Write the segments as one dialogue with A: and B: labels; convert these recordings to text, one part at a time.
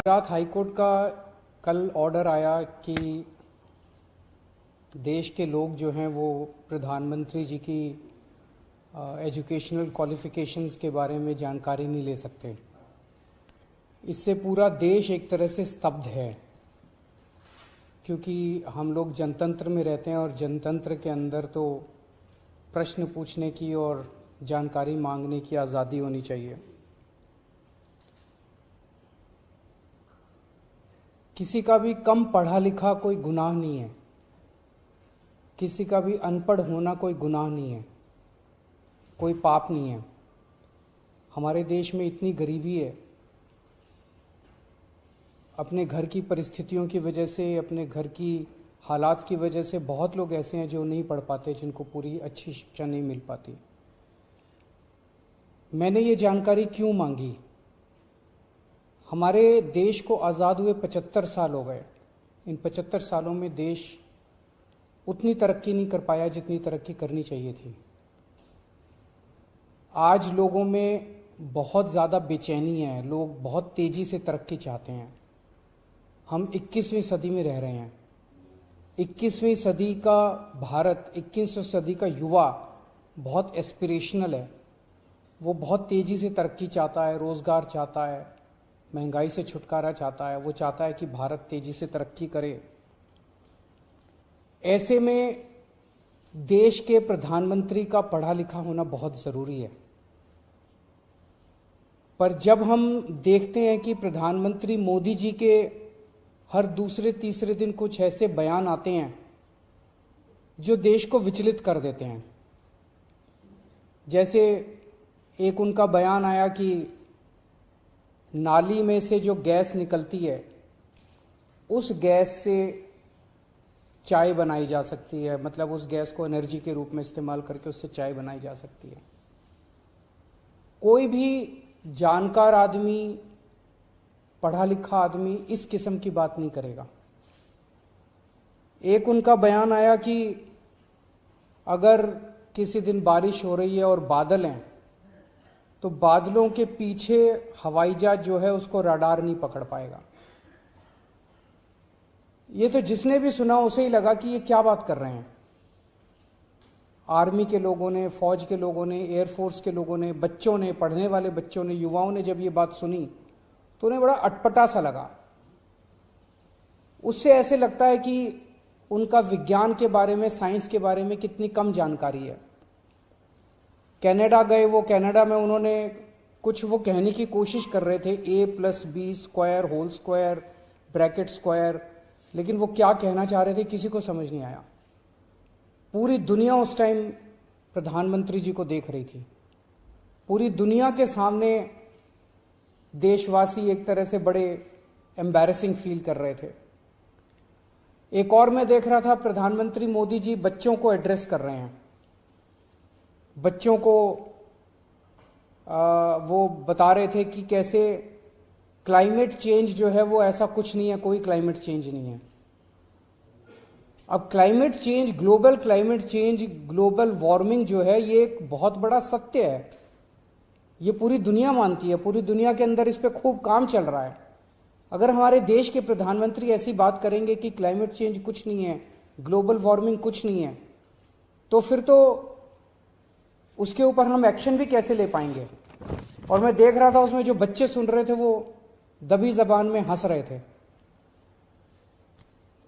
A: Gujarat high court का कल order आया कि देश के लोग जो हैं वो प्रधानमंत्री जी की एजुकेशनल क्वालिफ़िकेशंस के बारे में जानकारी नहीं ले सकते। इससे पूरा देश एक तरह से स्तब्ध है, क्योंकि हम लोग जनतंत्र में रहते हैं और जनतंत्र के अंदर तो प्रश्न पूछने की और जानकारी मांगने की आज़ादी होनी चाहिए। किसी का भी कम पढ़ा लिखा कोई गुनाह नहीं है, किसी का भी अनपढ़ होना कोई गुनाह नहीं है, कोई पाप नहीं है। हमारे देश में इतनी गरीबी है, अपने घर की परिस्थितियों की वजह से, अपने घर की हालात की वजह से बहुत लोग ऐसे हैं जो नहीं पढ़ पाते, जिनको पूरी अच्छी शिक्षा नहीं मिल पाती। मैंने ये जानकारी क्यों मांगी? हमारे देश को आज़ाद हुए 75 साल हो गए। इन 75 सालों में देश उतनी तरक्की नहीं कर पाया जितनी तरक्की करनी चाहिए थी। आज लोगों में बहुत ज़्यादा बेचैनी है, लोग बहुत तेज़ी से तरक्की चाहते हैं। हम 21वीं सदी में रह रहे हैं। 21वीं सदी का भारत, 21वीं सदी का युवा बहुत एस्पिरेशनल है। वो बहुत तेज़ी से तरक्की चाहता है, रोज़गार चाहता है, महंगाई से छुटकारा चाहता है। वो चाहता है कि भारत तेज़ी से तरक्की करे। ऐसे में देश के प्रधानमंत्री का पढ़ा लिखा होना बहुत ज़रूरी है। पर जब हम देखते हैं कि प्रधानमंत्री मोदी जी के हर दूसरे तीसरे दिन कुछ ऐसे बयान आते हैं जो देश को विचलित कर देते हैं। जैसे एक उनका बयान आया कि नाली में से जो गैस निकलती है, उस गैस से चाय बनाई जा सकती है, मतलब उस गैस को एनर्जी के रूप में इस्तेमाल करके उससे चाय बनाई जा सकती है। कोई भी जानकार आदमी, पढ़ा लिखा आदमी इस किस्म की बात नहीं करेगा। एक उनका बयान आया कि अगर किसी दिन बारिश हो रही है और बादल हैं, तो बादलों के पीछे हवाई जहाज जो है उसको रडार नहीं पकड़ पाएगा। ये तो जिसने भी सुना उसे ही लगा कि ये क्या बात कर रहे हैं। आर्मी के लोगों ने, फौज के लोगों ने, एयरफोर्स के लोगों ने, बच्चों ने, पढ़ने वाले बच्चों ने, युवाओं ने जब ये बात सुनी तो उन्हें बड़ा अटपटा सा लगा। उससे ऐसे लगता है कि उनका विज्ञान के बारे में, साइंस के बारे में कितनी कम जानकारी है। कनाडा गए, वो कनाडा में उन्होंने कुछ वो कहने की कोशिश कर रहे थे, a+b² whole square bracket square, लेकिन वो क्या कहना चाह रहे थे किसी को समझ नहीं आया। पूरी दुनिया उस टाइम प्रधानमंत्री जी को देख रही थी। पूरी दुनिया के सामने देशवासी एक तरह से बड़े एम्बैरेसिंग फील कर रहे थे। एक और मैं देख रहा था, प्रधानमंत्री मोदी जी बच्चों को एड्रेस कर रहे हैं। बच्चों को वो बता रहे थे कि कैसे क्लाइमेट चेंज जो है वो ऐसा कुछ नहीं है, कोई क्लाइमेट चेंज नहीं है। अब climate change, global climate change, global warming जो है, ये एक बहुत बड़ा सत्य है। ये पूरी दुनिया मानती है, पूरी दुनिया के अंदर इस पे खूब काम चल रहा है। अगर हमारे देश के प्रधानमंत्री ऐसी बात करेंगे कि क्लाइमेट चेंज कुछ नहीं है, ग्लोबल वार्मिंग कुछ नहीं है, तो फिर तो उसके ऊपर हम एक्शन भी कैसे ले पाएंगे। और मैं देख रहा था उसमें जो बच्चे सुन रहे थे वो दबी जबान में हंस रहे थे।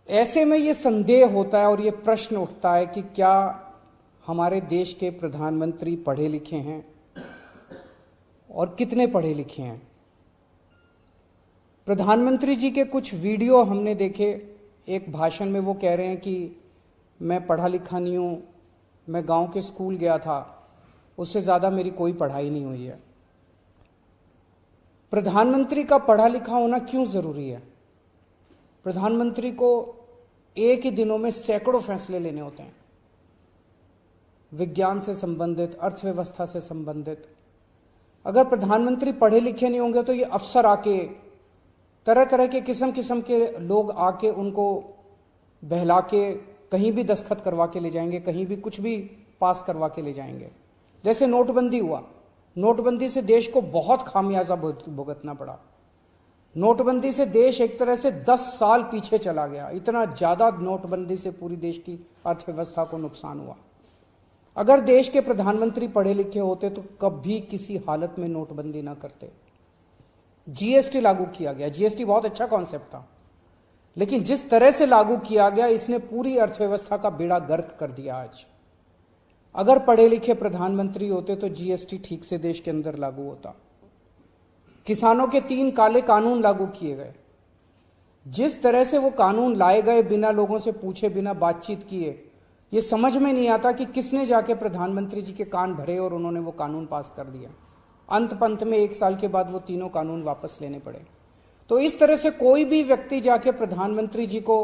A: ऐसे में ये संदेह होता है और ये प्रश्न उठता है कि क्या हमारे देश के प्रधानमंत्री पढ़े लिखे हैं और कितने पढ़े लिखे हैं। प्रधानमंत्री जी के कुछ वीडियो हमने देखे। एक भाषण में वो कह रहे हैं कि मैं पढ़ा लिखा नहीं हूं, मैं गांव के स्कूल गया था, उससे ज़्यादा मेरी कोई पढ़ाई नहीं हुई है। प्रधानमंत्री का पढ़ा लिखा होना क्यों ज़रूरी है? प्रधानमंत्री को एक ही दिनों में सैकड़ों फैसले लेने होते हैं, विज्ञान से संबंधित, अर्थव्यवस्था से संबंधित। अगर प्रधानमंत्री पढ़े लिखे नहीं होंगे तो ये अफसर आके, तरह तरह के किस्म के लोग आके उनको बहला के कहीं भी दस्तखत करवा के ले जाएंगे, कहीं भी कुछ भी पास करवा के ले जाएंगे। जैसे नोटबंदी हुआ, नोटबंदी से देश को बहुत खामियाजा भुगतना पड़ा। नोटबंदी से देश एक तरह से 10 साल पीछे चला गया। इतना ज्यादा नोटबंदी से पूरी देश की अर्थव्यवस्था को नुकसान हुआ। अगर देश के प्रधानमंत्री पढ़े लिखे होते तो कभी किसी हालत में नोटबंदी ना करते। जीएसटी लागू किया गया। जीएसटी बहुत अच्छा कॉन्सेप्ट था, लेकिन जिस तरह से लागू किया गया इसने पूरी अर्थव्यवस्था का बेड़ा गर्क कर दिया। आज अगर पढ़े लिखे प्रधानमंत्री होते तो जीएसटी ठीक से देश के अंदर लागू होता। किसानों के 3 काले कानून लागू किए गए। जिस तरह से वो कानून लाए गए बिना लोगों से पूछे, बिना बातचीत किए, ये समझ में नहीं आता कि किसने जाके प्रधानमंत्री जी के कान भरे और उन्होंने वो कानून पास कर दिया। अंत पंत में 1 साल के बाद वो तीनों कानून वापस लेने पड़े। तो इस तरह से कोई भी व्यक्ति जाके प्रधानमंत्री जी को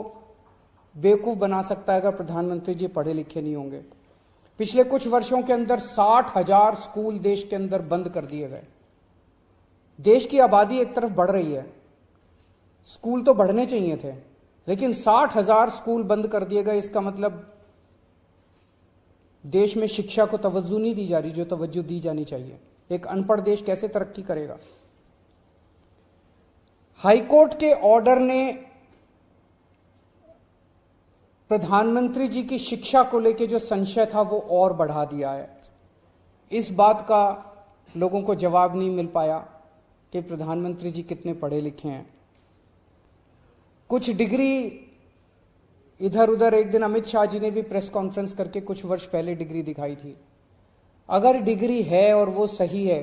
A: बेवकूफ बना सकता है अगर प्रधानमंत्री जी पढ़े लिखे नहीं होंगे। पिछले कुछ वर्षों के अंदर 60,000 स्कूल देश के अंदर बंद कर दिए गए। देश की आबादी एक तरफ बढ़ रही है, स्कूल तो बढ़ने चाहिए थे, लेकिन 60,000 स्कूल बंद कर दिए गए। इसका मतलब देश में शिक्षा को तवज्जो नहीं दी जा रही जो तवज्जो दी जानी चाहिए। एक अनपढ़ देश कैसे तरक्की करेगा? हाईकोर्ट के ऑर्डर ने प्रधानमंत्री जी की शिक्षा को लेकर जो संशय था वो और बढ़ा दिया है। इस बात का लोगों को जवाब नहीं मिल पाया कि प्रधानमंत्री जी कितने पढ़े लिखे हैं। कुछ डिग्री इधर उधर, एक दिन अमित शाह जी ने भी प्रेस कॉन्फ्रेंस करके कुछ वर्ष पहले डिग्री दिखाई थी। अगर डिग्री है और वो सही है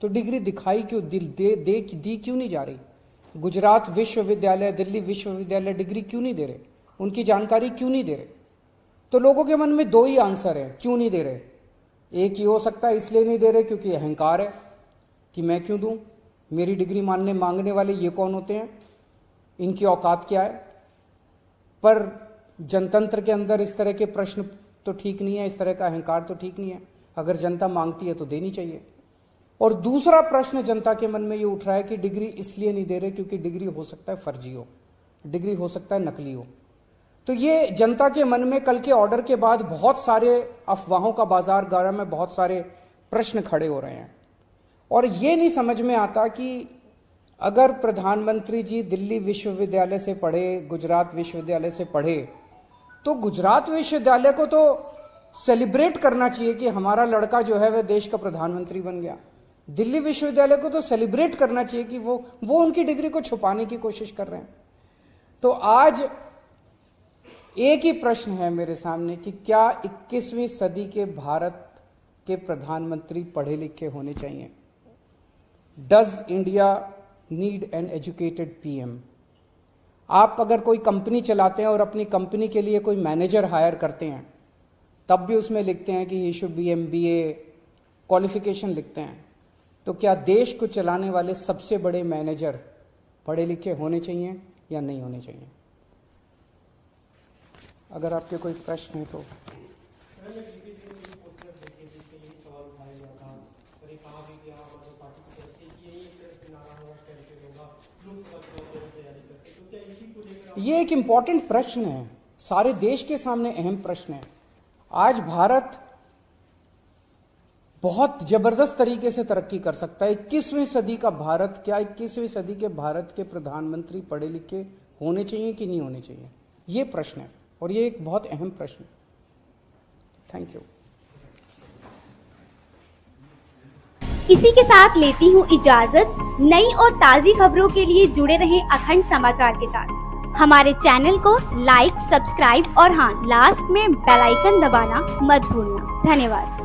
A: तो डिग्री दिखाई क्यों, दी क्यों नहीं जा रही? गुजरात विश्वविद्यालय, दिल्ली विश्वविद्यालय डिग्री क्यों नहीं दे रहे? उनकी जानकारी क्यों नहीं दे रहे? तो लोगों के मन में 2 ही आंसर है क्यों नहीं दे रहे। एक ही हो सकता है इसलिए नहीं दे रहे क्योंकि अहंकार है कि मैं क्यों दूं, मेरी डिग्री मांगने वाले ये कौन होते हैं, इनकी औकात क्या है। पर जनतंत्र के अंदर इस तरह के प्रश्न तो ठीक नहीं है, इस तरह का अहंकार तो ठीक नहीं है। अगर जनता मांगती है तो देनी चाहिए। और दूसरा प्रश्न जनता के मन में ये उठ रहा है कि डिग्री इसलिए नहीं दे रहे क्योंकि डिग्री हो सकता है फर्जी हो, डिग्री हो सकता है नकली हो। तो ये जनता के मन में कल के ऑर्डर के बाद बहुत सारे अफवाहों का बाजार गर्म है, बहुत सारे प्रश्न खड़े हो रहे हैं। और ये नहीं समझ में आता कि अगर प्रधानमंत्री जी दिल्ली विश्वविद्यालय से पढ़े, गुजरात विश्वविद्यालय से पढ़े, तो गुजरात विश्वविद्यालय को तो सेलिब्रेट करना चाहिए कि हमारा लड़का जो है वह देश का प्रधानमंत्री बन गया। दिल्ली विश्वविद्यालय को तो सेलिब्रेट करना चाहिए कि वो उनकी डिग्री को छुपाने की कोशिश कर रहे हैं। तो आज एक ही प्रश्न है मेरे सामने कि क्या 21वीं सदी के भारत के प्रधानमंत्री पढ़े लिखे होने चाहिए? Does India need an educated PM? आप अगर कोई कंपनी चलाते हैं और अपनी कंपनी के लिए कोई मैनेजर हायर करते हैं, तब भी उसमें लिखते हैं कि he should be MBA qualification लिखते हैं। तो क्या देश को चलाने वाले सबसे बड़े मैनेजर पढ़े लिखे होने चाहिए या नहीं होने चाहिए? अगर आपके कोई प्रश्न है तो। ये एक इंपॉर्टेंट प्रश्न है, सारे देश के सामने अहम प्रश्न है। आज भारत बहुत जबरदस्त तरीके से तरक्की कर सकता है। 21वीं सदी का भारत, क्या 21वीं सदी के भारत के प्रधानमंत्री पढ़े लिखे होने चाहिए कि नहीं होने चाहिए? ये प्रश्न है और ये एक बहुत अहम प्रश्न है। Thank you.
B: इसी के साथ लेती हूँ इजाजत। नई और ताज़ी खबरों के लिए जुड़े रहें अखंड समाचार के साथ। हमारे चैनल को लाइक, सब्सक्राइब और हाँ, लास्ट में बेल आइकन दबाना मत भूलना। धन्यवाद।